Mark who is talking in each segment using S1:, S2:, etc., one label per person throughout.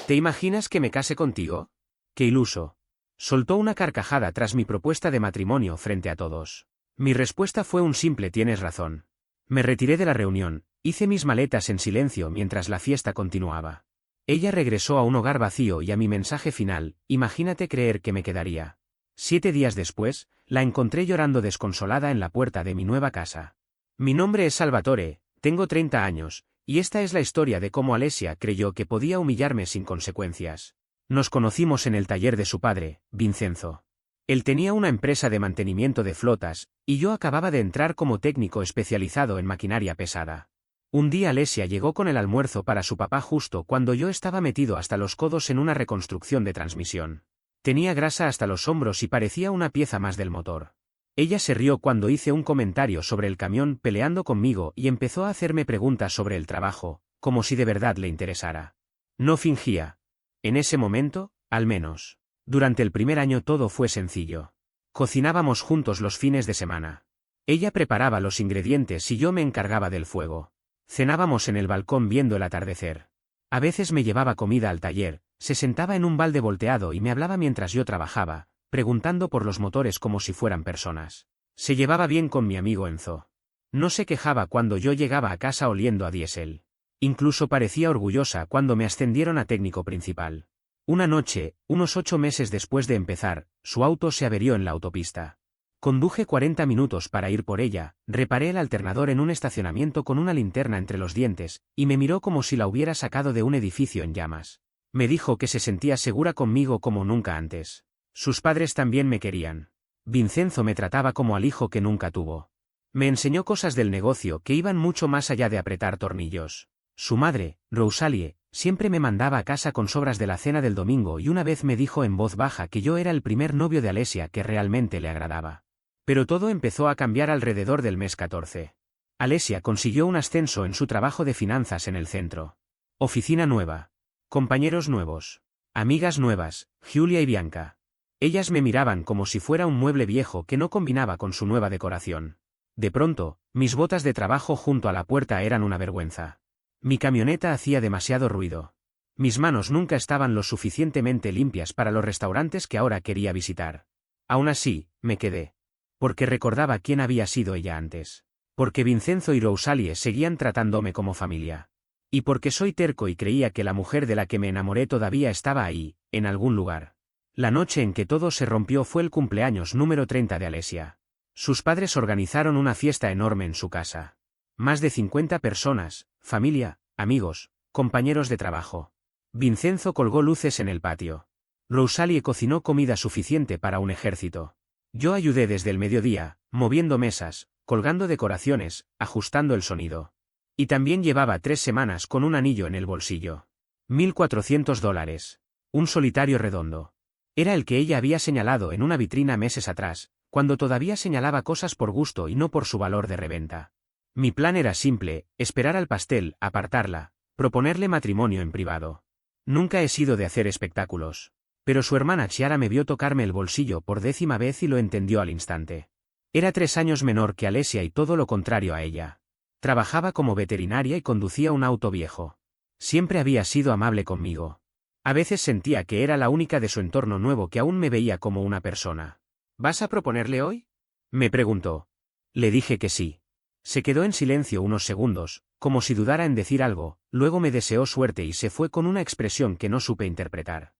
S1: ¿Te imaginas que me case contigo? ¡Qué iluso! Soltó una carcajada tras mi propuesta de matrimonio frente a todos. Mi respuesta fue un simple tienes razón. Me retiré de la reunión, hice mis maletas en silencio mientras la fiesta continuaba. Ella regresó a un hogar vacío y a mi mensaje final, imagínate creer que me quedaría. 7 días después, la encontré llorando desconsolada en la puerta de mi nueva casa. Mi nombre es Salvatore, tengo 30 años, y esta es la historia de cómo Alessia creyó que podía humillarme sin consecuencias. Nos conocimos en el taller de su padre, Vincenzo. Él tenía una empresa de mantenimiento de flotas, y yo acababa de entrar como técnico especializado en maquinaria pesada. Un día Alessia llegó con el almuerzo para su papá justo cuando yo estaba metido hasta los codos en una reconstrucción de transmisión. Tenía grasa hasta los hombros y parecía una pieza más del motor. Ella se rió cuando hice un comentario sobre el camión peleando conmigo y empezó a hacerme preguntas sobre el trabajo, como si de verdad le interesara. No fingía. En ese momento, al menos. Durante el primer año todo fue sencillo. Cocinábamos juntos los fines de semana. Ella preparaba los ingredientes y yo me encargaba del fuego. Cenábamos en el balcón viendo el atardecer. A veces me llevaba comida al taller, se sentaba en un balde volteado y me hablaba mientras yo trabajaba, preguntando por los motores como si fueran personas. Se llevaba bien con mi amigo Enzo. No se quejaba cuando yo llegaba a casa oliendo a diésel. Incluso parecía orgullosa cuando me ascendieron a técnico principal. Una noche, unos 8 meses después de empezar, su auto se averió en la autopista. Conduje 40 minutos para ir por ella, reparé el alternador en un estacionamiento con una linterna entre los dientes, y me miró como si la hubiera sacado de un edificio en llamas. Me dijo que se sentía segura conmigo como nunca antes. Sus padres también me querían. Vincenzo me trataba como al hijo que nunca tuvo. Me enseñó cosas del negocio que iban mucho más allá de apretar tornillos. Su madre, Rosalie, siempre me mandaba a casa con sobras de la cena del domingo y una vez me dijo en voz baja que yo era el primer novio de Alessia que realmente le agradaba. Pero todo empezó a cambiar alrededor del mes 14. Alessia consiguió un ascenso en su trabajo de finanzas en el centro. Oficina nueva. Compañeros nuevos. Amigas nuevas, Giulia y Bianca. Ellas me miraban como si fuera un mueble viejo que no combinaba con su nueva decoración. De pronto, mis botas de trabajo junto a la puerta eran una vergüenza. Mi camioneta hacía demasiado ruido. Mis manos nunca estaban lo suficientemente limpias para los restaurantes que ahora quería visitar. Aún así, me quedé. Porque recordaba quién había sido ella antes. Porque Vincenzo y Rosalie seguían tratándome como familia. Y porque soy terco y creía que la mujer de la que me enamoré todavía estaba ahí, en algún lugar. La noche en que todo se rompió fue el cumpleaños número 30 de Alessia. Sus padres organizaron una fiesta enorme en su casa. Más de 50 personas, familia, amigos, compañeros de trabajo. Vincenzo colgó luces en el patio. Rosalie cocinó comida suficiente para un ejército. Yo ayudé desde el mediodía, moviendo mesas, colgando decoraciones, ajustando el sonido. Y también llevaba 3 semanas con un anillo en el bolsillo. $1.400. Un solitario redondo. Era el que ella había señalado en una vitrina meses atrás, cuando todavía señalaba cosas por gusto y no por su valor de reventa. Mi plan era simple, esperar al pastel, apartarla, proponerle matrimonio en privado. Nunca he sido de hacer espectáculos. Pero su hermana Chiara me vio tocarme el bolsillo por 10ª vez y lo entendió al instante. Era 3 años menor que Alessia y todo lo contrario a ella. Trabajaba como veterinaria y conducía un auto viejo. Siempre había sido amable conmigo. A veces sentía que era la única de su entorno nuevo que aún me veía como una persona. ¿Vas a proponerle hoy?, me preguntó. Le dije que sí. Se quedó en silencio unos segundos, como si dudara en decir algo, luego me deseó suerte y se fue con una expresión que no supe interpretar.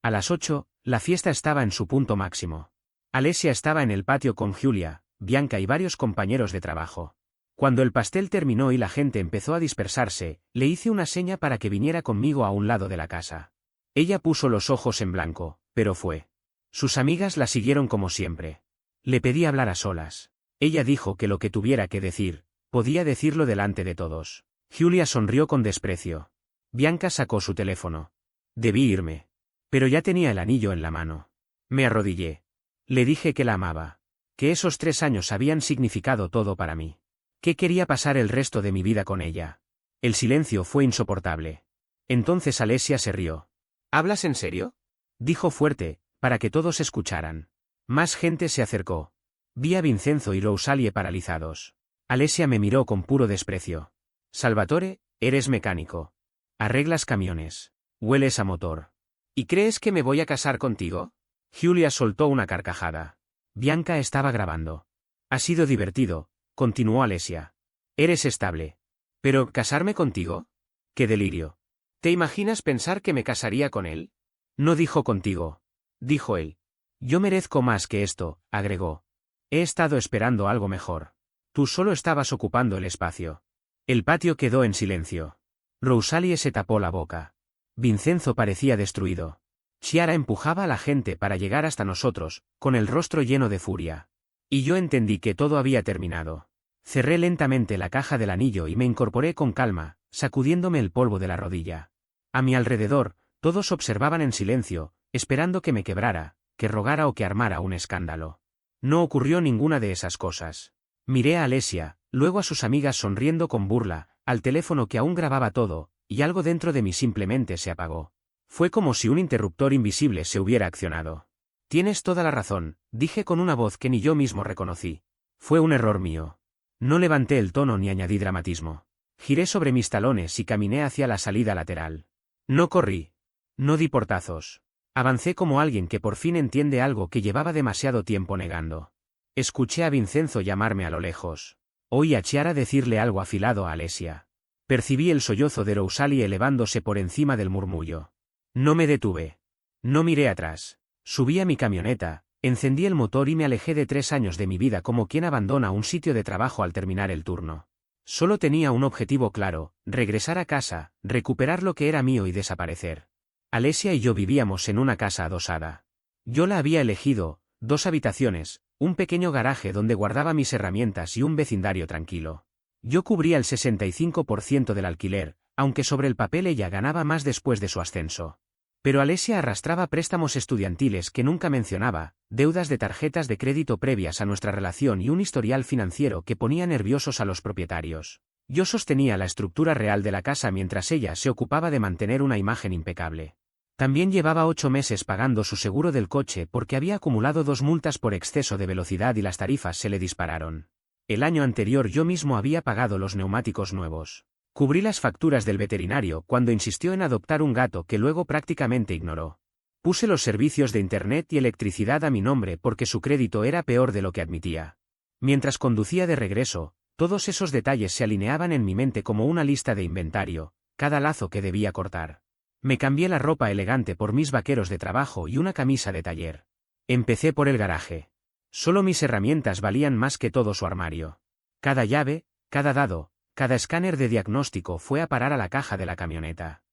S1: A las 8, la fiesta estaba en su punto máximo. Alessia estaba en el patio con Giulia, Bianca y varios compañeros de trabajo. Cuando el pastel terminó y la gente empezó a dispersarse, le hice una seña para que viniera conmigo a un lado de la casa. Ella puso los ojos en blanco, pero fue. Sus amigas la siguieron como siempre. Le pedí hablar a solas. Ella dijo que lo que tuviera que decir, podía decirlo delante de todos. Giulia sonrió con desprecio. Bianca sacó su teléfono. Debí irme. Pero ya tenía el anillo en la mano. Me arrodillé. Le dije que la amaba. Que esos 3 años habían significado todo para mí. Que quería pasar el resto de mi vida con ella. El silencio fue insoportable. Entonces Alessia se rió. ¿Hablas en serio?, dijo fuerte, para que todos escucharan. Más gente se acercó. Vi a Vincenzo y Rosalie paralizados. Alessia me miró con puro desprecio. Salvatore, eres mecánico. Arreglas camiones. Hueles a motor. ¿Y crees que me voy a casar contigo? Julia soltó una carcajada. Bianca estaba grabando. Ha sido divertido, continuó Alesia. Eres estable. ¿Pero casarme contigo? ¡Qué delirio! ¿Te imaginas pensar que me casaría con él? No dijo contigo. Dijo él. Yo merezco más que esto, agregó. He estado esperando algo mejor. Tú solo estabas ocupando el espacio. El patio quedó en silencio. Rosalie se tapó la boca. Vincenzo parecía destruido. Chiara empujaba a la gente para llegar hasta nosotros, con el rostro lleno de furia. Y yo entendí que todo había terminado. Cerré lentamente la caja del anillo y me incorporé con calma, sacudiéndome el polvo de la rodilla. A mi alrededor, todos observaban en silencio, esperando que me quebrara, que rogara o que armara un escándalo. No ocurrió ninguna de esas cosas. Miré a Alesia, luego a sus amigas sonriendo con burla, al teléfono que aún grababa todo, y algo dentro de mí simplemente se apagó. Fue como si un interruptor invisible se hubiera accionado. Tienes toda la razón, dije con una voz que ni yo mismo reconocí. Fue un error mío. No levanté el tono ni añadí dramatismo. Giré sobre mis talones y caminé hacia la salida lateral. No corrí. No di portazos. Avancé como alguien que por fin entiende algo que llevaba demasiado tiempo negando. Escuché a Vincenzo llamarme a lo lejos. Oí a Chiara decirle algo afilado a Alesia. Percibí el sollozo de Rosalie elevándose por encima del murmullo. No me detuve. No miré atrás. Subí a mi camioneta, encendí el motor y me alejé de 3 años de mi vida como quien abandona un sitio de trabajo al terminar el turno. Solo tenía un objetivo claro, regresar a casa, recuperar lo que era mío y desaparecer. Alesia y yo vivíamos en una casa adosada. Yo la había elegido, 2 habitaciones, un pequeño garaje donde guardaba mis herramientas y un vecindario tranquilo. Yo cubría el 65% del alquiler, aunque sobre el papel ella ganaba más después de su ascenso. Pero Alesia arrastraba préstamos estudiantiles que nunca mencionaba, deudas de tarjetas de crédito previas a nuestra relación y un historial financiero que ponía nerviosos a los propietarios. Yo sostenía la estructura real de la casa mientras ella se ocupaba de mantener una imagen impecable. También llevaba 8 meses pagando su seguro del coche porque había acumulado 2 multas por exceso de velocidad y las tarifas se le dispararon. El año anterior yo mismo había pagado los neumáticos nuevos. Cubrí las facturas del veterinario cuando insistió en adoptar un gato que luego prácticamente ignoró. Puse los servicios de internet y electricidad a mi nombre porque su crédito era peor de lo que admitía. Mientras conducía de regreso, todos esos detalles se alineaban en mi mente como una lista de inventario, cada lazo que debía cortar. Me cambié la ropa elegante por mis vaqueros de trabajo y una camisa de taller. Empecé por el garaje. Solo mis herramientas valían más que todo su armario. Cada llave, cada dado, cada escáner de diagnóstico fue a parar a la caja de la camioneta.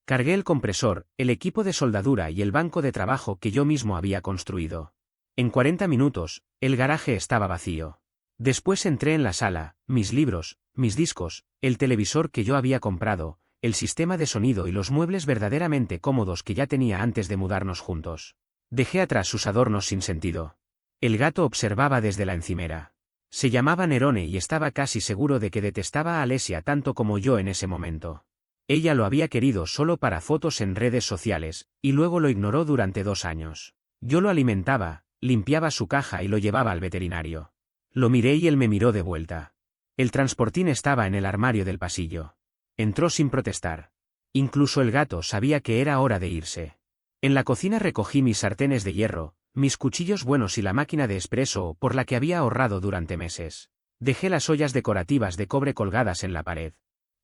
S1: Cargué el compresor, el equipo de soldadura y el banco de trabajo que yo mismo había construido. En 40 minutos, el garaje estaba vacío. Después entré en la sala, mis libros, mis discos, el televisor que yo había comprado, el sistema de sonido y los muebles verdaderamente cómodos que ya tenía antes de mudarnos juntos. Dejé atrás sus adornos sin sentido. El gato observaba desde la encimera. Se llamaba Nerone y estaba casi seguro de que detestaba a Alesia tanto como yo en ese momento. Ella lo había querido solo para fotos en redes sociales, y luego lo ignoró durante 2 años. Yo lo alimentaba, limpiaba su caja y lo llevaba al veterinario. Lo miré y él me miró de vuelta. El transportín estaba en el armario del pasillo. Entró sin protestar. Incluso el gato sabía que era hora de irse. En la cocina recogí mis sartenes de hierro, mis cuchillos buenos y la máquina de espresso por la que había ahorrado durante meses. Dejé las ollas decorativas de cobre colgadas en la pared.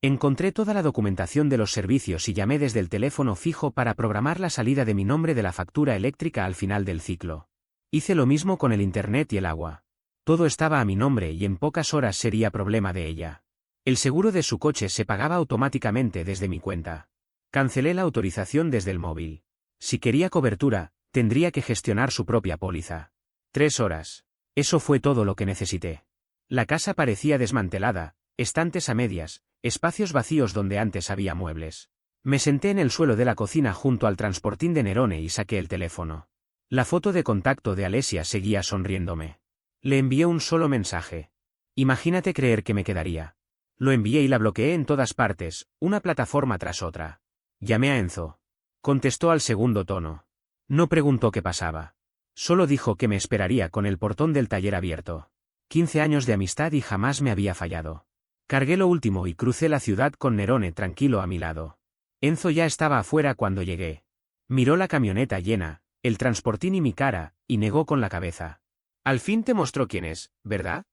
S1: Encontré toda la documentación de los servicios y llamé desde el teléfono fijo para programar la salida de mi nombre de la factura eléctrica al final del ciclo. Hice lo mismo con el internet y el agua. Todo estaba a mi nombre y en pocas horas sería problema de ella. El seguro de su coche se pagaba automáticamente desde mi cuenta. Cancelé la autorización desde el móvil. Si quería cobertura, tendría que gestionar su propia póliza. 3 horas. Eso fue todo lo que necesité. La casa parecía desmantelada, estantes a medias, espacios vacíos donde antes había muebles. Me senté en el suelo de la cocina junto al transportín de Nerone y saqué el teléfono. La foto de contacto de Alesia seguía sonriéndome. Le envié un solo mensaje. Imagínate creer que me quedaría. Lo envié y la bloqueé en todas partes, una plataforma tras otra. Llamé a Enzo. Contestó al segundo tono. No preguntó qué pasaba. Solo dijo que me esperaría con el portón del taller abierto. 15 años de amistad y jamás me había fallado. Cargué lo último y crucé la ciudad con Nerone tranquilo a mi lado. Enzo ya estaba afuera cuando llegué. Miró la camioneta llena, el transportín y mi cara, y negó con la cabeza. Al fin te mostró quién es, ¿verdad?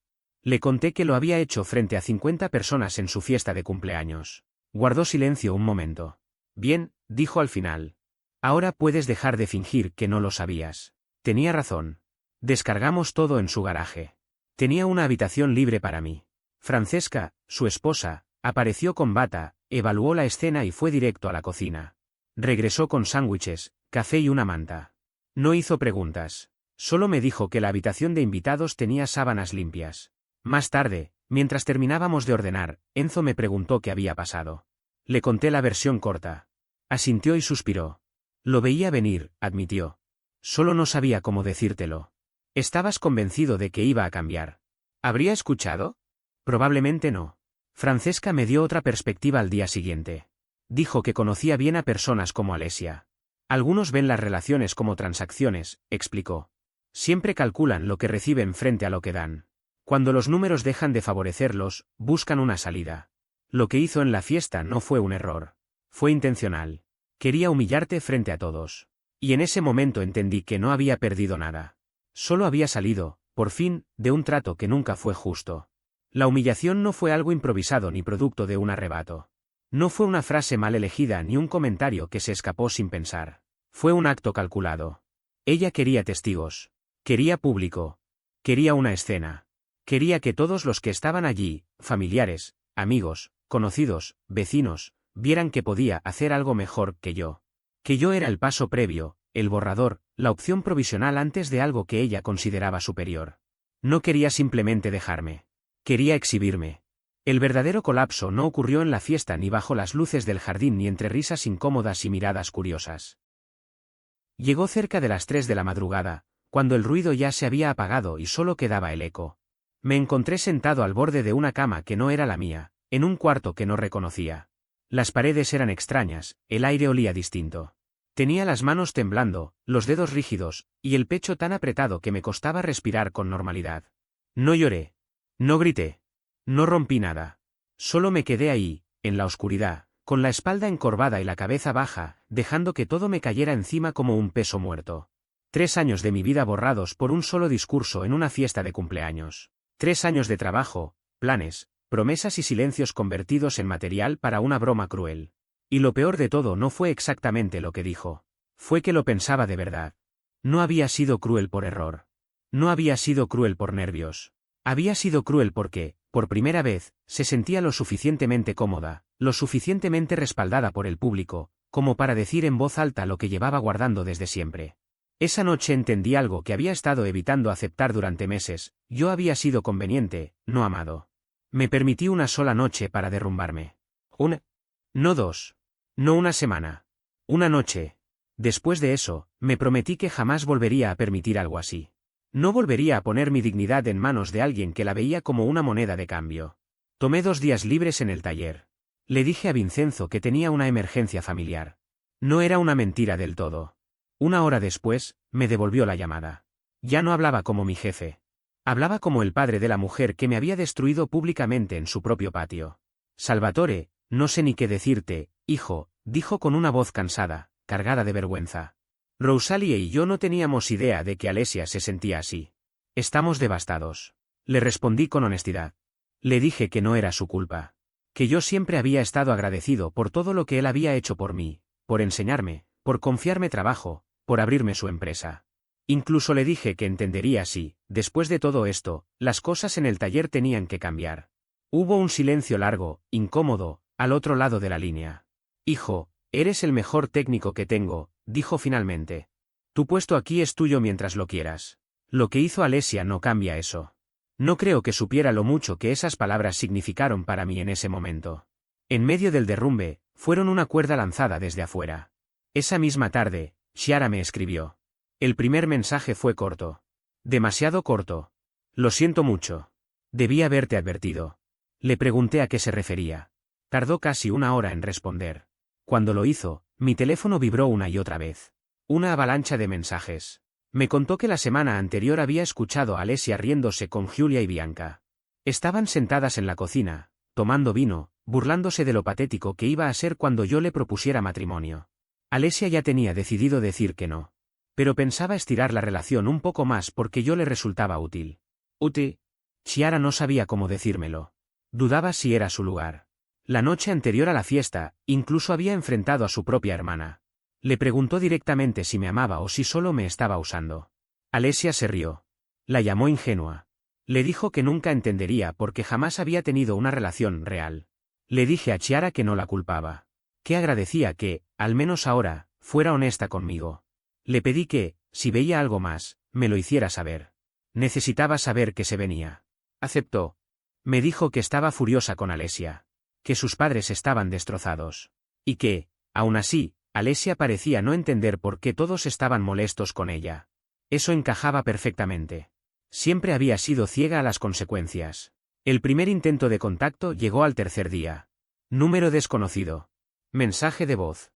S1: Le conté que lo había hecho frente a 50 personas en su fiesta de cumpleaños. Guardó silencio un momento. Bien, dijo al final. Ahora puedes dejar de fingir que no lo sabías. Tenía razón. Descargamos todo en su garaje. Tenía una habitación libre para mí. Francesca, su esposa, apareció con bata, evaluó la escena y fue directo a la cocina. Regresó con sándwiches, café y una manta. No hizo preguntas. Solo me dijo que la habitación de invitados tenía sábanas limpias. Más tarde, mientras terminábamos de ordenar, Enzo me preguntó qué había pasado. Le conté la versión corta. Asintió y suspiró. Lo veía venir, admitió. Solo no sabía cómo decírtelo. Estabas convencido de que iba a cambiar. ¿Habría escuchado? Probablemente no. Francesca me dio otra perspectiva al día siguiente. Dijo que conocía bien a personas como Alesia. Algunos ven las relaciones como transacciones, explicó. Siempre calculan lo que reciben frente a lo que dan. Cuando los números dejan de favorecerlos, buscan una salida. Lo que hizo en la fiesta no fue un error. Fue intencional. Quería humillarte frente a todos. Y en ese momento entendí que no había perdido nada. Solo había salido, por fin, de un trato que nunca fue justo. La humillación no fue algo improvisado ni producto de un arrebato. No fue una frase mal elegida ni un comentario que se escapó sin pensar. Fue un acto calculado. Ella quería testigos. Quería público. Quería una escena. Quería que todos los que estaban allí, familiares, amigos, conocidos, vecinos, vieran que podía hacer algo mejor que yo. Que yo era el paso previo, el borrador, la opción provisional antes de algo que ella consideraba superior. No quería simplemente dejarme. Quería exhibirme. El verdadero colapso no ocurrió en la fiesta ni bajo las luces del jardín ni entre risas incómodas y miradas curiosas. Llegó cerca de las 3 de la madrugada, cuando el ruido ya se había apagado y solo quedaba el eco. Me encontré sentado al borde de una cama que no era la mía, en un cuarto que no reconocía. Las paredes eran extrañas, el aire olía distinto. Tenía las manos temblando, los dedos rígidos, y el pecho tan apretado que me costaba respirar con normalidad. No lloré. No grité. No rompí nada. Solo me quedé ahí, en la oscuridad, con la espalda encorvada y la cabeza baja, dejando que todo me cayera encima como un peso muerto. 3 años de mi vida borrados por un solo discurso en una fiesta de cumpleaños. 3 años de trabajo, planes, promesas y silencios convertidos en material para una broma cruel. Y lo peor de todo no fue exactamente lo que dijo. Fue que lo pensaba de verdad. No había sido cruel por error. No había sido cruel por nervios. Había sido cruel porque, por primera vez, se sentía lo suficientemente cómoda, lo suficientemente respaldada por el público, como para decir en voz alta lo que llevaba guardando desde siempre. Esa noche entendí algo que había estado evitando aceptar durante meses: yo había sido conveniente, no amado. Me permití una sola noche para derrumbarme. No 2. No una semana. Una noche. Después de eso, me prometí que jamás volvería a permitir algo así. No volvería a poner mi dignidad en manos de alguien que la veía como una moneda de cambio. Tomé 2 días libres en el taller. Le dije a Vincenzo que tenía una emergencia familiar. No era una mentira del todo. 1 hora después, me devolvió la llamada. Ya no hablaba como mi jefe. Hablaba como el padre de la mujer que me había destruido públicamente en su propio patio. Salvatore, no sé ni qué decirte, hijo, dijo con una voz cansada, cargada de vergüenza. Rosalie y yo no teníamos idea de que Alesia se sentía así. Estamos devastados. Le respondí con honestidad. Le dije que no era su culpa. Que yo siempre había estado agradecido por todo lo que él había hecho por mí, por enseñarme, por confiarme trabajo, por abrirme su empresa. Incluso le dije que entendería si, después de todo esto, las cosas en el taller tenían que cambiar. Hubo un silencio largo, incómodo, al otro lado de la línea. Hijo, eres el mejor técnico que tengo, dijo finalmente. Tu puesto aquí es tuyo mientras lo quieras. Lo que hizo Alesia no cambia eso. No creo que supiera lo mucho que esas palabras significaron para mí en ese momento. En medio del derrumbe, fueron una cuerda lanzada desde afuera. Esa misma tarde, Chiara me escribió. El primer mensaje fue corto. Demasiado corto. Lo siento mucho. Debí haberte advertido. Le pregunté a qué se refería. Tardó casi 1 hora en responder. Cuando lo hizo, mi teléfono vibró una y otra vez. Una avalancha de mensajes. Me contó que la semana anterior había escuchado a Alesia riéndose con Giulia y Bianca. Estaban sentadas en la cocina, tomando vino, burlándose de lo patético que iba a ser cuando yo le propusiera matrimonio. Alesia ya tenía decidido decir que no. Pero pensaba estirar la relación un poco más porque yo le resultaba útil. Útil. Chiara no sabía cómo decírmelo. Dudaba si era su lugar. La noche anterior a la fiesta, incluso había enfrentado a su propia hermana. Le preguntó directamente si me amaba o si solo me estaba usando. Alesia se rió. La llamó ingenua. Le dijo que nunca entendería porque jamás había tenido una relación real. Le dije a Chiara que no la culpaba. Que agradecía que, al menos ahora, fuera honesta conmigo. Le pedí que, si veía algo más, me lo hiciera saber. Necesitaba saber que se venía. Aceptó. Me dijo que estaba furiosa con Alesia. Que sus padres estaban destrozados. Y que, aún así, Alesia parecía no entender por qué todos estaban molestos con ella. Eso encajaba perfectamente. Siempre había sido ciega a las consecuencias. El primer intento de contacto llegó al tercer día. Número desconocido. Mensaje de voz.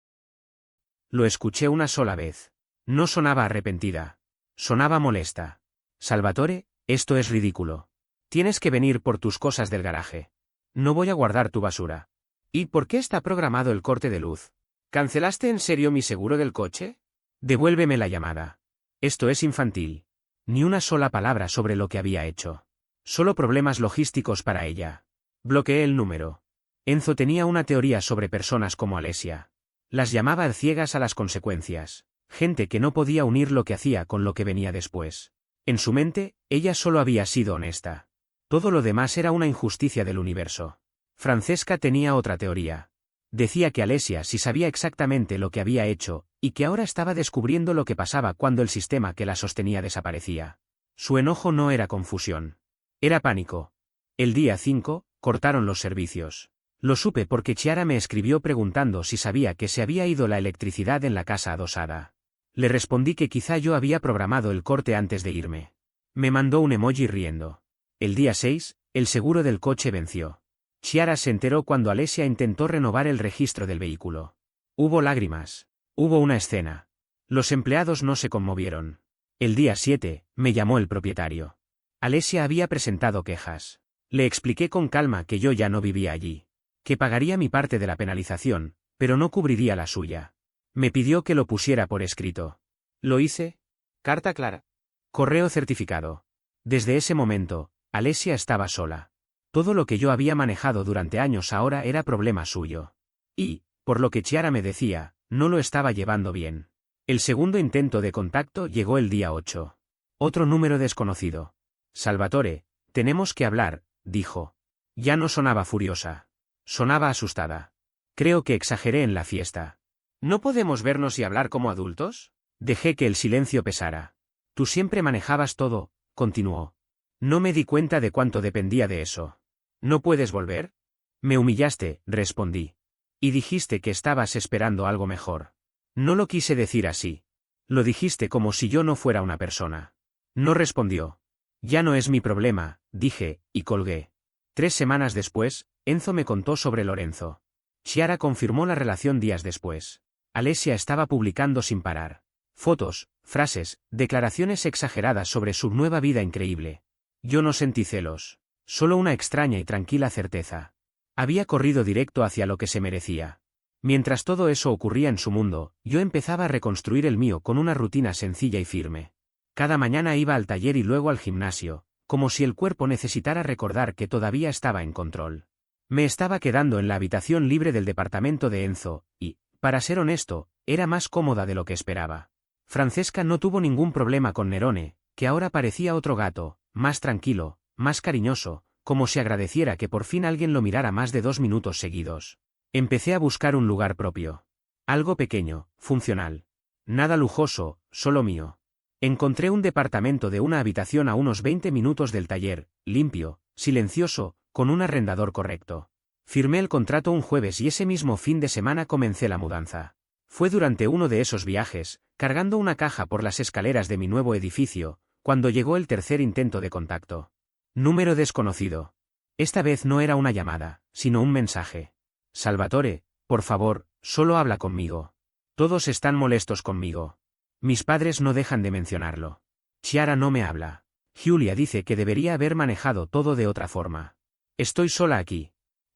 S1: Lo escuché una sola vez. No sonaba arrepentida. Sonaba molesta. Salvatore, esto es ridículo. Tienes que venir por tus cosas del garaje. No voy a guardar tu basura. ¿Y por qué está programado el corte de luz? ¿Cancelaste en serio mi seguro del coche? Devuélveme la llamada. Esto es infantil. Ni una sola palabra sobre lo que había hecho. Solo problemas logísticos para ella. Bloqueé el número. Enzo tenía una teoría sobre personas como Alesia. Las llamaba ciegas a las consecuencias. Gente que no podía unir lo que hacía con lo que venía después. En su mente, ella solo había sido honesta. Todo lo demás era una injusticia del universo. Francesca tenía otra teoría. Decía que Alesia sí sabía exactamente lo que había hecho, y que ahora estaba descubriendo lo que pasaba cuando el sistema que la sostenía desaparecía. Su enojo no era confusión. Era pánico. El día 5, cortaron los servicios. Lo supe porque Chiara me escribió preguntando si sabía que se había ido la electricidad en la casa adosada. Le respondí que quizá yo había programado el corte antes de irme. Me mandó un emoji riendo. El día 6, el seguro del coche venció. Chiara se enteró cuando Alesia intentó renovar el registro del vehículo. Hubo lágrimas. Hubo una escena. Los empleados no se conmovieron. El día 7, me llamó el propietario. Alesia había presentado quejas. Le expliqué con calma que yo ya no vivía allí. Que pagaría mi parte de la penalización, pero no cubriría la suya. Me pidió que lo pusiera por escrito. Lo hice. Carta clara. Correo certificado. Desde ese momento, Alesia estaba sola. Todo lo que yo había manejado durante años ahora era problema suyo. Y, por lo que Chiara me decía, no lo estaba llevando bien. El segundo intento de contacto llegó el día 8. Otro número desconocido. Salvatore, tenemos que hablar, dijo. Ya no sonaba furiosa. Sonaba asustada. Creo que exageré en la fiesta. ¿No podemos vernos y hablar como adultos? Dejé que el silencio pesara. Tú siempre manejabas todo, continuó. No me di cuenta de cuánto dependía de eso. ¿No puedes volver? Me humillaste, respondí. Y dijiste que estabas esperando algo mejor. No lo quise decir así. Lo dijiste como si yo no fuera una persona. No respondió. Ya no es mi problema, dije, y colgué. 3 semanas después, Enzo me contó sobre Lorenzo. Chiara confirmó la relación días después. Alesia estaba publicando sin parar. Fotos, frases, declaraciones exageradas sobre su nueva vida increíble. Yo no sentí celos. Solo una extraña y tranquila certeza. Había corrido directo hacia lo que se merecía. Mientras todo eso ocurría en su mundo, yo empezaba a reconstruir el mío con una rutina sencilla y firme. Cada mañana iba al taller y luego al gimnasio, como si el cuerpo necesitara recordar que todavía estaba en control. Me estaba quedando en la habitación libre del departamento de Enzo, y, para ser honesto, era más cómoda de lo que esperaba. Francesca no tuvo ningún problema con Nerone, que ahora parecía otro gato, más tranquilo, más cariñoso, como si agradeciera que por fin alguien lo mirara más de 2 minutos seguidos. Empecé a buscar un lugar propio. Algo pequeño, funcional. Nada lujoso, solo mío. Encontré un departamento de una habitación a unos 20 minutos del taller, limpio, silencioso, con un arrendador correcto. Firmé el contrato un jueves y ese mismo fin de semana comencé la mudanza. Fue durante uno de esos viajes, cargando una caja por las escaleras de mi nuevo edificio, cuando llegó el tercer intento de contacto. Número desconocido. Esta vez no era una llamada, sino un mensaje. Salvatore, por favor, solo habla conmigo. Todos están molestos conmigo. Mis padres no dejan de mencionarlo. Chiara no me habla. Giulia dice que debería haber manejado todo de otra forma. Estoy sola aquí.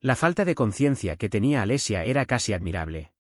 S1: La falta de conciencia que tenía Alesia era casi admirable.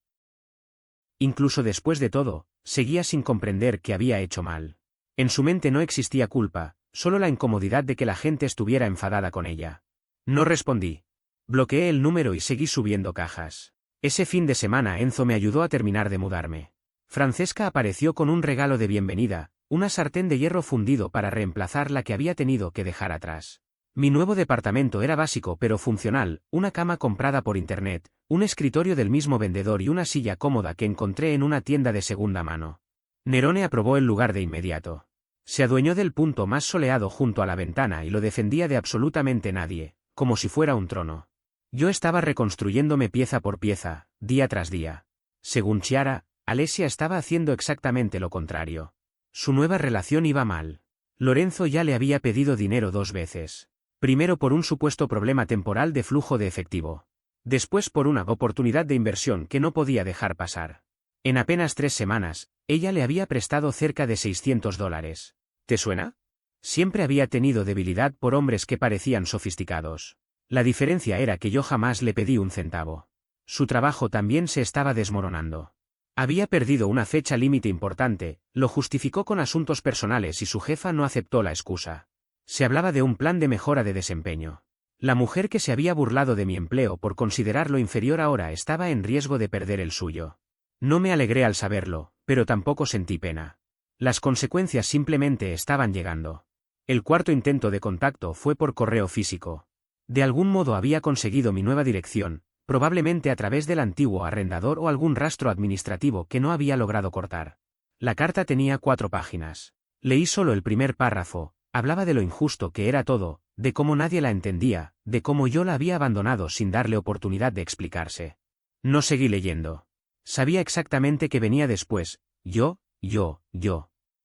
S1: Incluso después de todo, seguía sin comprender que había hecho mal. En su mente no existía culpa, solo la incomodidad de que la gente estuviera enfadada con ella. No respondí. Bloqueé el número y seguí subiendo cajas. Ese fin de semana Enzo me ayudó a terminar de mudarme. Francesca apareció con un regalo de bienvenida, una sartén de hierro fundido para reemplazar la que había tenido que dejar atrás. Mi nuevo departamento era básico pero funcional, una cama comprada por internet, un escritorio del mismo vendedor y una silla cómoda que encontré en una tienda de segunda mano. Nerone aprobó el lugar de inmediato. Se adueñó del punto más soleado junto a la ventana y lo defendía de absolutamente nadie, como si fuera un trono. Yo estaba reconstruyéndome pieza por pieza, día tras día. Según Chiara, Alesia estaba haciendo exactamente lo contrario. Su nueva relación iba mal. Lorenzo ya le había pedido dinero 2 veces. Primero por un supuesto problema temporal de flujo de efectivo. Después por una oportunidad de inversión que no podía dejar pasar. En apenas 3 semanas, ella le había prestado cerca de $600. ¿Te suena? Siempre había tenido debilidad por hombres que parecían sofisticados. La diferencia era que yo jamás le pedí un centavo. Su trabajo también se estaba desmoronando. Había perdido una fecha límite importante, lo justificó con asuntos personales y su jefa no aceptó la excusa. Se hablaba de un plan de mejora de desempeño. La mujer que se había burlado de mi empleo por considerarlo inferior ahora estaba en riesgo de perder el suyo. No me alegré al saberlo, pero tampoco sentí pena. Las consecuencias simplemente estaban llegando. El cuarto intento de contacto fue por correo físico. De algún modo había conseguido mi nueva dirección, probablemente a través del antiguo arrendador o algún rastro administrativo que no había logrado cortar. La carta tenía 4 páginas. Leí solo el primer párrafo. Hablaba de lo injusto que era todo, de cómo nadie la entendía, de cómo yo la había abandonado sin darle oportunidad de explicarse. No seguí leyendo. Sabía exactamente qué venía después, yo.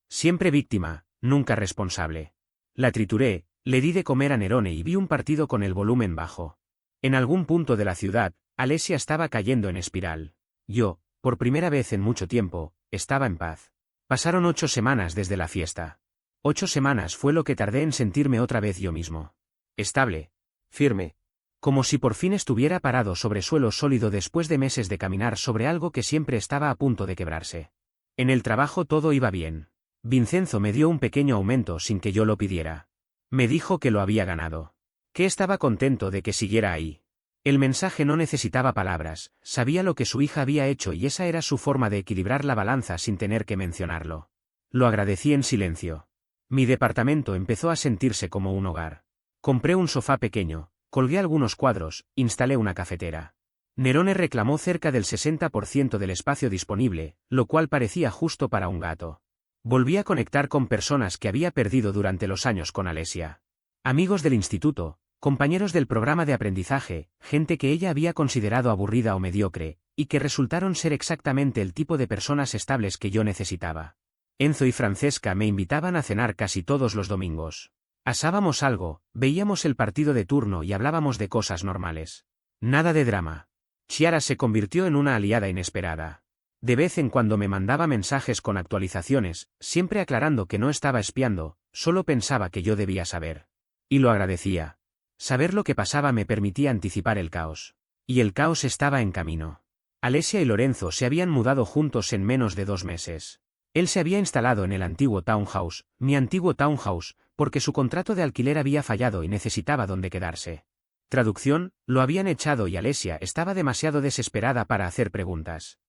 S1: Siempre víctima, nunca responsable. La trituré, le di de comer a Nerone y vi un partido con el volumen bajo. En algún punto de la ciudad, Alesia estaba cayendo en espiral. Yo, por primera vez en mucho tiempo, estaba en paz. Pasaron 8 semanas desde la fiesta. 8 semanas fue lo que tardé en sentirme otra vez yo mismo. Estable. Firme. Como si por fin estuviera parado sobre suelo sólido después de meses de caminar sobre algo que siempre estaba a punto de quebrarse. En el trabajo todo iba bien. Vincenzo me dio un pequeño aumento sin que yo lo pidiera. Me dijo que lo había ganado. Que estaba contento de que siguiera ahí. El mensaje no necesitaba palabras, sabía lo que su hija había hecho y esa era su forma de equilibrar la balanza sin tener que mencionarlo. Lo agradecí en silencio. Mi departamento empezó a sentirse como un hogar. Compré un sofá pequeño, colgué algunos cuadros, instalé una cafetera. Nerone reclamó cerca del 60% del espacio disponible, lo cual parecía justo para un gato. Volví a conectar con personas que había perdido durante los años con Alesia. Amigos del instituto, compañeros del programa de aprendizaje, gente que ella había considerado aburrida o mediocre, y que resultaron ser exactamente el tipo de personas estables que yo necesitaba. Enzo y Francesca me invitaban a cenar casi todos los domingos. Asábamos algo, veíamos el partido de turno y hablábamos de cosas normales. Nada de drama. Chiara se convirtió en una aliada inesperada. De vez en cuando me mandaba mensajes con actualizaciones, siempre aclarando que no estaba espiando, solo pensaba que yo debía saber. Y lo agradecía. Saber lo que pasaba me permitía anticipar el caos. Y el caos estaba en camino. Alesia y Lorenzo se habían mudado juntos en menos de 2 meses. Él se había instalado en el antiguo townhouse, mi antiguo townhouse, porque su contrato de alquiler había fallado y necesitaba dónde quedarse. Traducción, lo habían echado y Alesia estaba demasiado desesperada para hacer preguntas.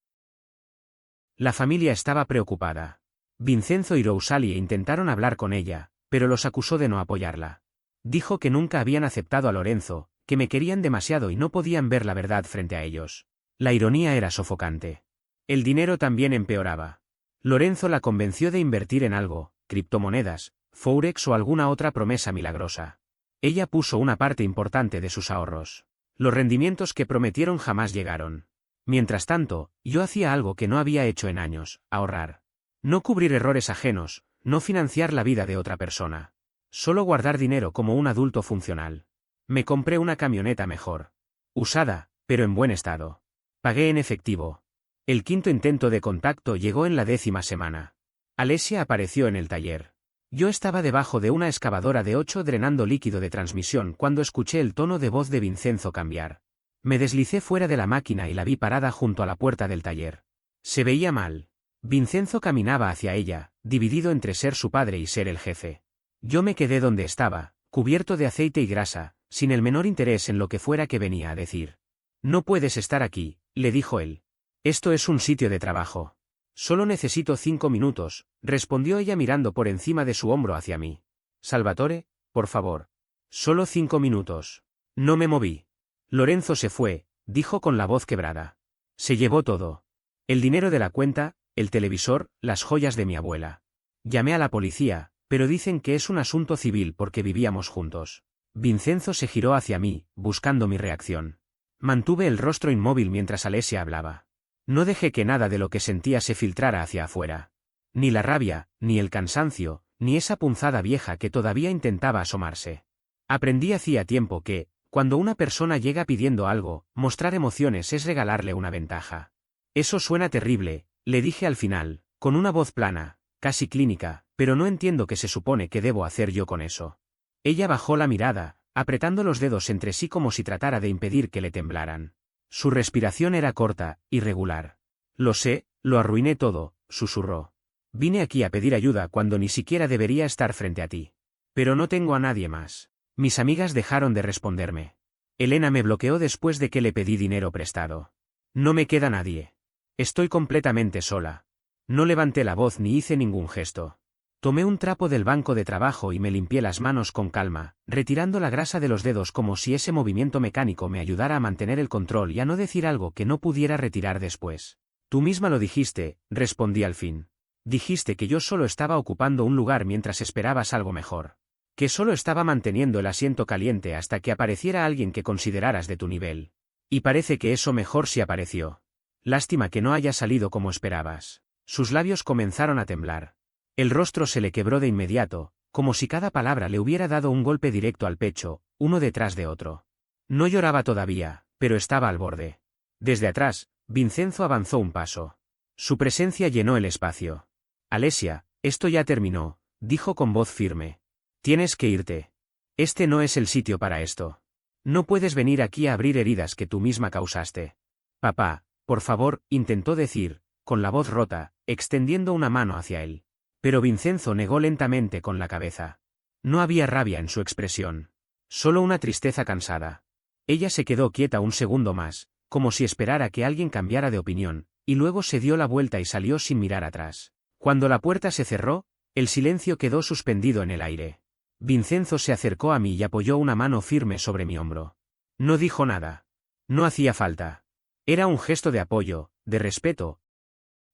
S1: La familia estaba preocupada. Vincenzo y Rosalie intentaron hablar con ella, pero los acusó de no apoyarla. Dijo que nunca habían aceptado a Lorenzo, que me querían demasiado y no podían ver la verdad frente a ellos. La ironía era sofocante. El dinero también empeoraba. Lorenzo la convenció de invertir en algo, criptomonedas, forex o alguna otra promesa milagrosa. Ella puso una parte importante de sus ahorros. Los rendimientos que prometieron jamás llegaron. Mientras tanto, yo hacía algo que no había hecho en años, ahorrar. No cubrir errores ajenos, no financiar la vida de otra persona. Solo guardar dinero como un adulto funcional. Me compré una camioneta mejor. Usada, pero en buen estado. Pagué en efectivo. El 5.º intento de contacto llegó en la 10ª semana. Alesia apareció en el taller. Yo estaba debajo de una excavadora de 8 drenando líquido de transmisión cuando escuché el tono de voz de Vincenzo cambiar. Me deslicé fuera de la máquina y la vi parada junto a la puerta del taller. Se veía mal. Vincenzo caminaba hacia ella, dividido entre ser su padre y ser el jefe. Yo me quedé donde estaba, cubierto de aceite y grasa, sin el menor interés en lo que fuera que venía a decir. No puedes estar aquí, le dijo él. Esto es un sitio de trabajo. Solo necesito 5 minutos, respondió ella mirando por encima de su hombro hacia mí. Salvatore, por favor. Solo 5 minutos. No me moví. Lorenzo se fue, dijo con la voz quebrada. Se llevó todo. El dinero de la cuenta, el televisor, las joyas de mi abuela. Llamé a la policía, pero dicen que es un asunto civil porque vivíamos juntos. Vincenzo se giró hacia mí, buscando mi reacción. Mantuve el rostro inmóvil mientras Alesia hablaba. No dejé que nada de lo que sentía se filtrara hacia afuera. Ni la rabia, ni el cansancio, ni esa punzada vieja que todavía intentaba asomarse. Aprendí hacía tiempo que, cuando una persona llega pidiendo algo, mostrar emociones es regalarle una ventaja. Eso suena terrible, le dije al final, con una voz plana, casi clínica, pero no entiendo qué se supone que debo hacer yo con eso. Ella bajó la mirada, apretando los dedos entre sí como si tratara de impedir que le temblaran. Su respiración era corta, irregular. Lo sé, lo arruiné todo, susurró. Vine aquí a pedir ayuda cuando ni siquiera debería estar frente a ti. Pero no tengo a nadie más. Mis amigas dejaron de responderme. Elena me bloqueó después de que le pedí dinero prestado. No me queda nadie. Estoy completamente sola. No levanté la voz ni hice ningún gesto. Tomé un trapo del banco de trabajo y me limpié las manos con calma, retirando la grasa de los dedos como si ese movimiento mecánico me ayudara a mantener el control y a no decir algo que no pudiera retirar después. Tú misma lo dijiste, respondí al fin. Dijiste que yo solo estaba ocupando un lugar mientras esperabas algo mejor. Que solo estaba manteniendo el asiento caliente hasta que apareciera alguien que consideraras de tu nivel. Y parece que eso mejor sí apareció. Lástima que no haya salido como esperabas. Sus labios comenzaron a temblar. El rostro se le quebró de inmediato, como si cada palabra le hubiera dado un golpe directo al pecho, uno detrás de otro. No lloraba todavía, pero estaba al borde. Desde atrás, Vincenzo avanzó un paso. Su presencia llenó el espacio. Alesia, esto ya terminó, dijo con voz firme. Tienes que irte. Este no es el sitio para esto. No puedes venir aquí a abrir heridas que tú misma causaste. Papá, por favor, intentó decir, con la voz rota, extendiendo una mano hacia él. Pero Vincenzo negó lentamente con la cabeza. No había rabia en su expresión. Solo una tristeza cansada. Ella se quedó quieta un segundo más, como si esperara que alguien cambiara de opinión, y luego se dio la vuelta y salió sin mirar atrás. Cuando la puerta se cerró, el silencio quedó suspendido en el aire. Vincenzo se acercó a mí y apoyó una mano firme sobre mi hombro. No dijo nada. No hacía falta. Era un gesto de apoyo, de respeto,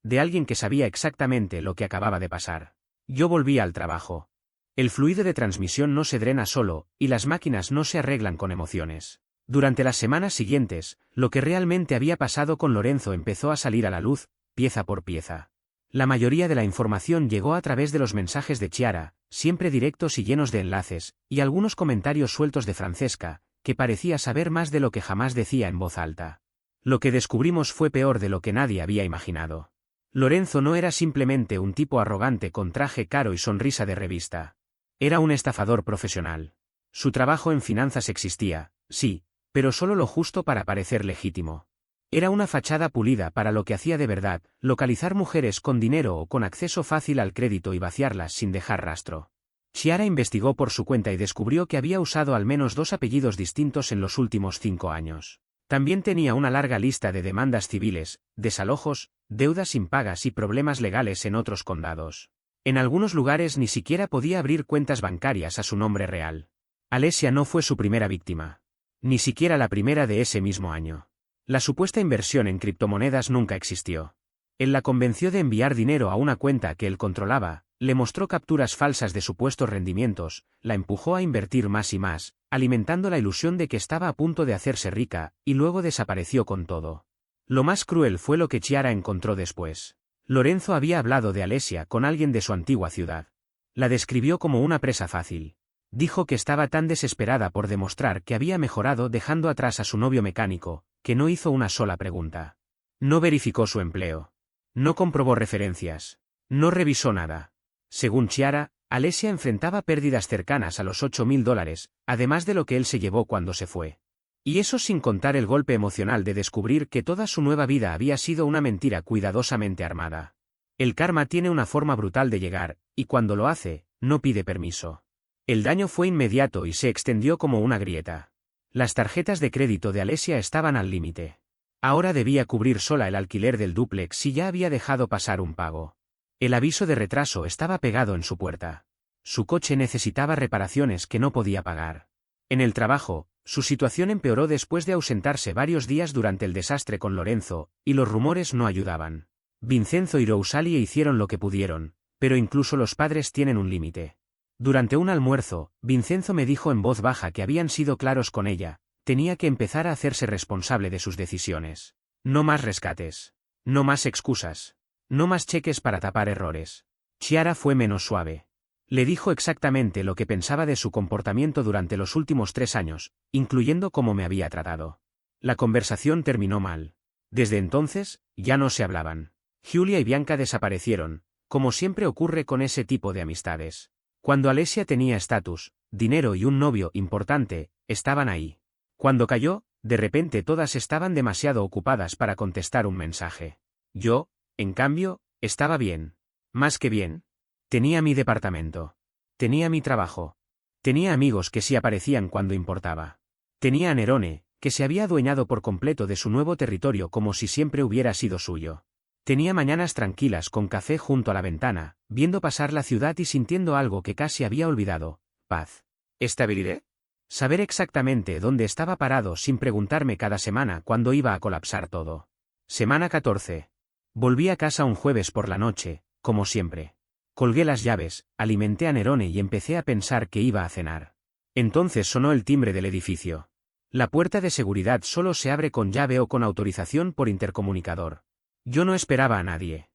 S1: de alguien que sabía exactamente lo que acababa de pasar. Yo volví al trabajo. El fluido de transmisión no se drena solo, y las máquinas no se arreglan con emociones. Durante las semanas siguientes, lo que realmente había pasado con Lorenzo empezó a salir a la luz, pieza por pieza. La mayoría de la información llegó a través de los mensajes de Chiara, siempre directos y llenos de enlaces, y algunos comentarios sueltos de Francesca, que parecía saber más de lo que jamás decía en voz alta. Lo que descubrimos fue peor de lo que nadie había imaginado. Lorenzo no era simplemente un tipo arrogante con traje caro y sonrisa de revista. Era un estafador profesional. Su trabajo en finanzas existía, sí, pero solo lo justo para parecer legítimo. Era una fachada pulida para lo que hacía de verdad, localizar mujeres con dinero o con acceso fácil al crédito y vaciarlas sin dejar rastro. Chiara investigó por su cuenta y descubrió que había usado al menos 2 apellidos distintos en los últimos 5 años. También tenía una larga lista de demandas civiles, desalojos, deudas impagas y problemas legales en otros condados. En algunos lugares ni siquiera podía abrir cuentas bancarias a su nombre real. Alesia no fue su primera víctima. Ni siquiera la primera de ese mismo año. La supuesta inversión en criptomonedas nunca existió. Él la convenció de enviar dinero a una cuenta que él controlaba, le mostró capturas falsas de supuestos rendimientos, la empujó a invertir más y más, alimentando la ilusión de que estaba a punto de hacerse rica, y luego desapareció con todo. Lo más cruel fue lo que Chiara encontró después. Lorenzo había hablado de Alesia con alguien de su antigua ciudad. La describió como una presa fácil. Dijo que estaba tan desesperada por demostrar que había mejorado dejando atrás a su novio mecánico, que no hizo una sola pregunta. No verificó su empleo. No comprobó referencias. No revisó nada. Según Chiara, Alesia enfrentaba pérdidas cercanas a los $8.000, además de lo que él se llevó cuando se fue. Y eso sin contar el golpe emocional de descubrir que toda su nueva vida había sido una mentira cuidadosamente armada. El karma tiene una forma brutal de llegar, y cuando lo hace, no pide permiso. El daño fue inmediato y se extendió como una grieta. Las tarjetas de crédito de Alesia estaban al límite. Ahora debía cubrir sola el alquiler del dúplex si ya había dejado pasar un pago. El aviso de retraso estaba pegado en su puerta. Su coche necesitaba reparaciones que no podía pagar. En el trabajo, su situación empeoró después de ausentarse varios días durante el desastre con Lorenzo, y los rumores no ayudaban. Vincenzo y Rosalie hicieron lo que pudieron, pero incluso los padres tienen un límite. Durante un almuerzo, Vincenzo me dijo en voz baja que habían sido claros con ella, tenía que empezar a hacerse responsable de sus decisiones. No más rescates. No más excusas. No más cheques para tapar errores. Chiara fue menos suave. Le dijo exactamente lo que pensaba de su comportamiento durante los últimos 3 años, incluyendo cómo me había tratado. La conversación terminó mal. Desde entonces, ya no se hablaban. Giulia y Bianca desaparecieron, como siempre ocurre con ese tipo de amistades. Cuando Alesia tenía estatus, dinero y un novio importante, estaban ahí. Cuando cayó, de repente todas estaban demasiado ocupadas para contestar un mensaje. Yo, en cambio, estaba bien. Más que bien. Tenía mi departamento. Tenía mi trabajo. Tenía amigos que sí aparecían cuando importaba. Tenía a Nerone, que se había adueñado por completo de su nuevo territorio como si siempre hubiera sido suyo. Tenía mañanas tranquilas con café junto a la ventana, viendo pasar la ciudad y sintiendo algo que casi había olvidado: paz. ¿Estabilidad? Saber exactamente dónde estaba parado sin preguntarme cada semana cuándo iba a colapsar todo. Semana 14. Volví a casa un jueves por la noche, como siempre. Colgué las llaves, alimenté a Nerone y empecé a pensar que iba a cenar. Entonces sonó el timbre del edificio. La puerta de seguridad solo se abre con llave o con autorización por intercomunicador. Yo no esperaba a nadie.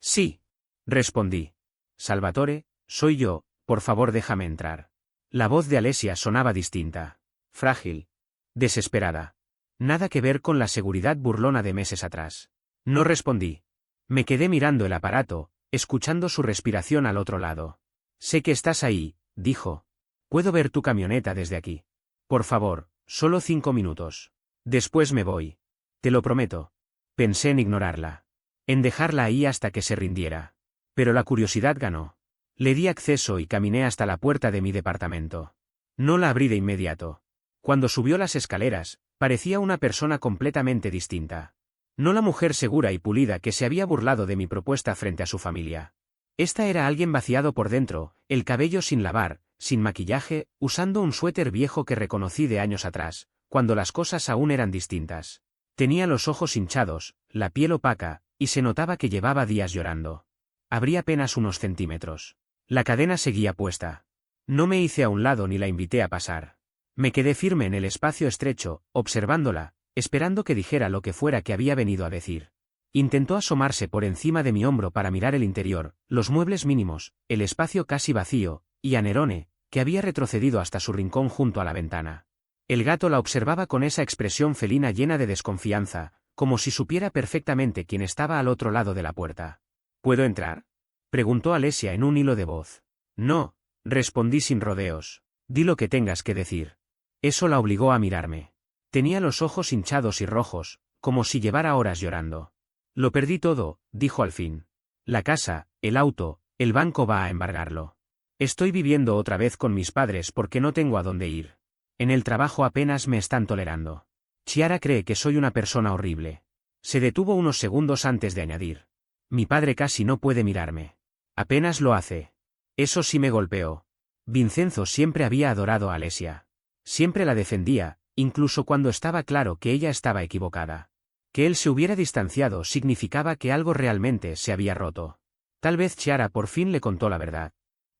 S1: Sí, respondí. Salvatore, soy yo, por favor déjame entrar. La voz de Alesia sonaba distinta. Frágil. Desesperada. Nada que ver con la seguridad burlona de meses atrás. No respondí. Me quedé mirando el aparato, escuchando su respiración al otro lado. Sé que estás ahí, dijo. Puedo ver tu camioneta desde aquí. Por favor, solo 5 minutos. Después me voy. Te lo prometo. Pensé en ignorarla. En dejarla ahí hasta que se rindiera. Pero la curiosidad ganó. Le di acceso y caminé hasta la puerta de mi departamento. No la abrí de inmediato. Cuando subió las escaleras, parecía una persona completamente distinta. No la mujer segura y pulida que se había burlado de mi propuesta frente a su familia. Esta era alguien vaciado por dentro, el cabello sin lavar, sin maquillaje, usando un suéter viejo que reconocí de años atrás, cuando las cosas aún eran distintas. Tenía los ojos hinchados, la piel opaca, y se notaba que llevaba días llorando. Abrí apenas unos centímetros. La cadena seguía puesta. No me hice a un lado ni la invité a pasar. Me quedé firme en el espacio estrecho, observándola, esperando que dijera lo que fuera que había venido a decir. Intentó asomarse por encima de mi hombro para mirar el interior, los muebles mínimos, el espacio casi vacío, y a Nerone, que había retrocedido hasta su rincón junto a la ventana. El gato la observaba con esa expresión felina llena de desconfianza, como si supiera perfectamente quién estaba al otro lado de la puerta. ¿Puedo entrar?, preguntó Alesia en un hilo de voz. No, respondí sin rodeos. Di lo que tengas que decir. Eso la obligó a mirarme. Tenía los ojos hinchados y rojos, como si llevara horas llorando. Lo perdí todo, dijo al fin. La casa, el auto, el banco va a embargarlo. Estoy viviendo otra vez con mis padres porque no tengo a dónde ir. En el trabajo apenas me están tolerando. Chiara cree que soy una persona horrible. Se detuvo unos segundos antes de añadir. Mi padre casi no puede mirarme. Apenas lo hace. Eso sí me golpeó. Vincenzo siempre había adorado a Alesia. Siempre la defendía, incluso cuando estaba claro que ella estaba equivocada. Que él se hubiera distanciado significaba que algo realmente se había roto. Tal vez Chiara por fin le contó la verdad.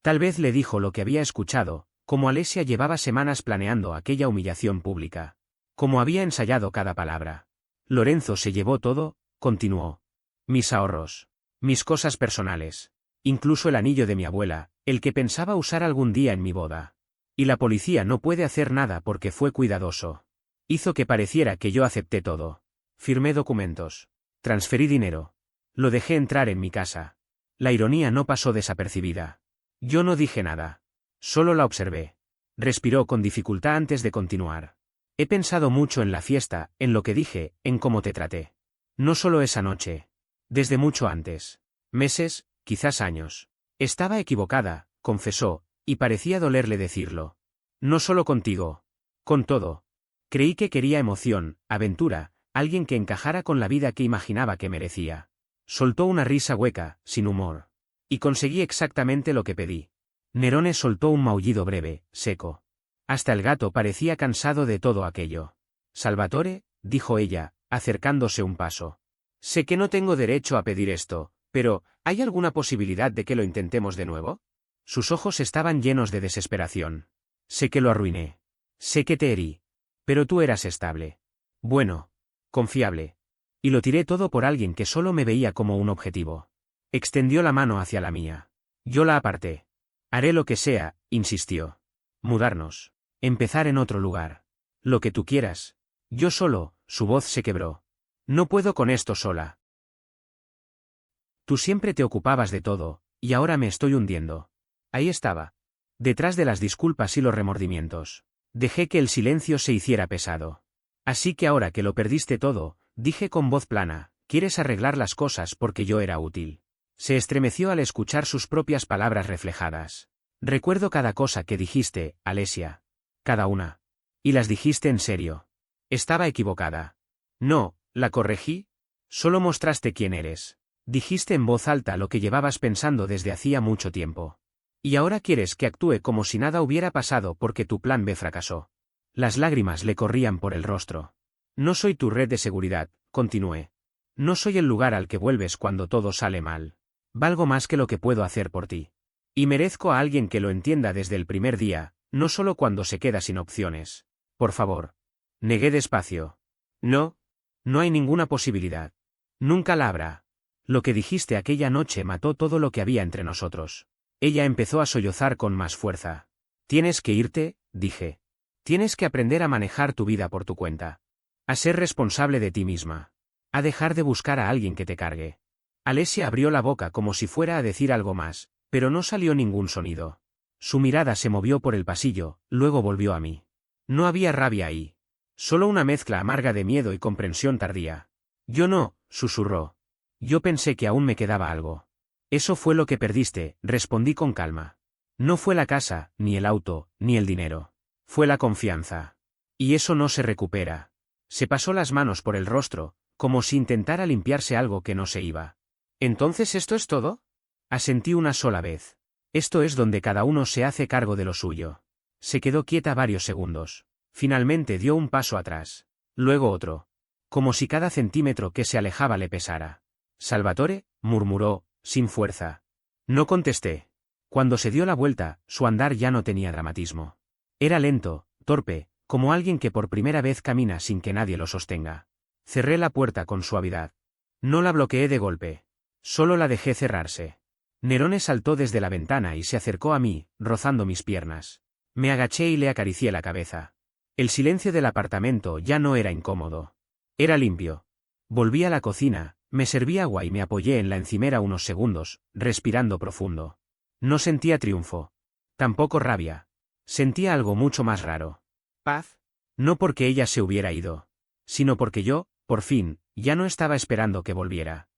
S1: Tal vez le dijo lo que había escuchado, como Alesia llevaba semanas planeando aquella humillación pública. Como había ensayado cada palabra. Lorenzo se llevó todo, continuó. Mis ahorros. Mis cosas personales. Incluso el anillo de mi abuela, el que pensaba usar algún día en mi boda. Y la policía no puede hacer nada porque fue cuidadoso. Hizo que pareciera que yo acepté todo. Firmé documentos. Transferí dinero. Lo dejé entrar en mi casa. La ironía no pasó desapercibida. Yo no dije nada. Solo la observé. Respiró con dificultad antes de continuar. He pensado mucho en la fiesta, en lo que dije, en cómo te traté. No solo esa noche. Desde mucho antes. Meses, quizás años. Estaba equivocada, confesó, y parecía dolerle decirlo. No solo contigo. Con todo. Creí que quería emoción, aventura, alguien que encajara con la vida que imaginaba que merecía. Soltó una risa hueca, sin humor. Y conseguí exactamente lo que pedí. Nerone soltó un maullido breve, seco. Hasta el gato parecía cansado de todo aquello. Salvatore, dijo ella, acercándose un paso. Sé que no tengo derecho a pedir esto, pero, ¿hay alguna posibilidad de que lo intentemos de nuevo? Sus ojos estaban llenos de desesperación. Sé que lo arruiné. Sé que te herí. Pero tú eras estable. Bueno. Confiable. Y lo tiré todo por alguien que solo me veía como un objetivo. Extendió la mano hacia la mía. Yo la aparté. Haré lo que sea, insistió. Mudarnos. Empezar en otro lugar. Lo que tú quieras. Yo solo, su voz se quebró. No puedo con esto sola. Tú siempre te ocupabas de todo, y ahora me estoy hundiendo. Ahí estaba. Detrás de las disculpas y los remordimientos. Dejé que el silencio se hiciera pesado. Así que ahora que lo perdiste todo, dije con voz plana, quieres arreglar las cosas porque yo era útil. Se estremeció al escuchar sus propias palabras reflejadas. Recuerdo cada cosa que dijiste, Alesia. Cada una. Y las dijiste en serio. Estaba equivocada. No, la corregí. Solo mostraste quién eres. Dijiste en voz alta lo que llevabas pensando desde hacía mucho tiempo. Y ahora quieres que actúe como si nada hubiera pasado porque tu plan B fracasó. Las lágrimas le corrían por el rostro. No soy tu red de seguridad, continué. No soy el lugar al que vuelves cuando todo sale mal. Valgo más que lo que puedo hacer por ti. Y merezco a alguien que lo entienda desde el primer día, no solo cuando se queda sin opciones. Por favor. Negué despacio. No. No hay ninguna posibilidad. Nunca la habrá. Lo que dijiste aquella noche mató todo lo que había entre nosotros. Ella empezó a sollozar con más fuerza. Tienes que irte, dije. Tienes que aprender a manejar tu vida por tu cuenta. A ser responsable de ti misma. A dejar de buscar a alguien que te cargue. Alesia abrió la boca como si fuera a decir algo más, pero no salió ningún sonido. Su mirada se movió por el pasillo, luego volvió a mí. No había rabia ahí. Solo una mezcla amarga de miedo y comprensión tardía. Yo no, susurró. Yo pensé que aún me quedaba algo. Eso fue lo que perdiste, respondí con calma. No fue la casa, ni el auto, ni el dinero. Fue la confianza. Y eso no se recupera. Se pasó las manos por el rostro, como si intentara limpiarse algo que no se iba. ¿Entonces esto es todo? Asentí una sola vez. Esto es donde cada uno se hace cargo de lo suyo. Se quedó quieta varios segundos. Finalmente dio un paso atrás. Luego otro. Como si cada centímetro que se alejaba le pesara. Salvatore, murmuró, sin fuerza. No contesté. Cuando se dio la vuelta, su andar ya no tenía dramatismo. Era lento, torpe, como alguien que por primera vez camina sin que nadie lo sostenga. Cerré la puerta con suavidad. No la bloqueé de golpe. Solo la dejé cerrarse. Nerone saltó desde la ventana y se acercó a mí, rozando mis piernas. Me agaché y le acaricié la cabeza. El silencio del apartamento ya no era incómodo. Era limpio. Volví a la cocina, me serví agua y me apoyé en la encimera unos segundos, respirando profundo. No sentía triunfo. Tampoco rabia. Sentía algo mucho más raro. Paz. No porque ella se hubiera ido. Sino porque yo, por fin, ya no estaba esperando que volviera.